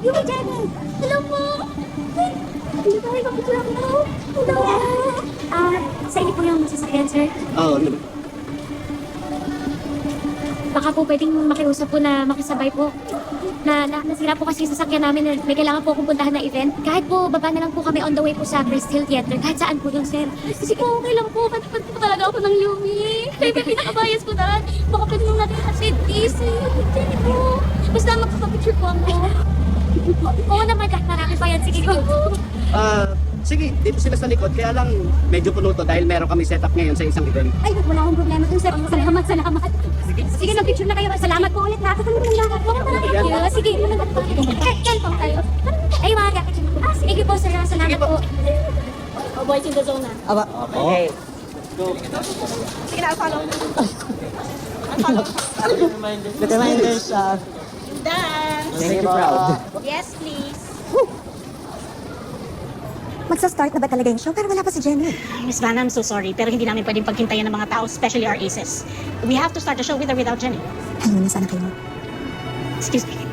Yung Jenny! Hello po! Hindi tayo kapitula ko. Hello! Sa inyo po yung sasakyan, sir? Oo, Baka po pwedeng makiusap po na makisabay po. Nasira po kasi yung sasakyan namin. May kailangan po akong puntahan na event. Kahit po, baba na lang po kami on the way po sa Crest Hill Theater. Kahit saan po yun, sir. Kasi po, okay lang po. Patipad po talaga ako ng Yumi. Kayo ba pinakabayas po na? Baka pwede nung natin kasi busy. Hindi po. Basta magpapapicture po ako. Oo naman, kahit marami pa yan. Sige po. sige, dito sila sa likod. Kaya lang medyo puno to dahil meron kami setup ngayon sa isang event. Ay, wala akong problema dun, sir. Salamat. Sige, mag-picture na kayo. Salamat po ulit, ha? Thank you. Sige, yan po tayo. Ay, mga kapitid. Sige po, sir. Salamat po. Oh, boys in the zone, ha? Aba. Okay. Sige na, follow. The reminders are... Dance. Thank you, proud. Yes, please. Magsa-start na ba talaga yung show? Pero wala pa si Jenny. Miss Vanna, I'm so sorry, pero hindi namin pwedeng paghintayan ng mga tao, especially our aces. We have to start the show with or without Jenny. Ayun na sana kayo. Excuse me.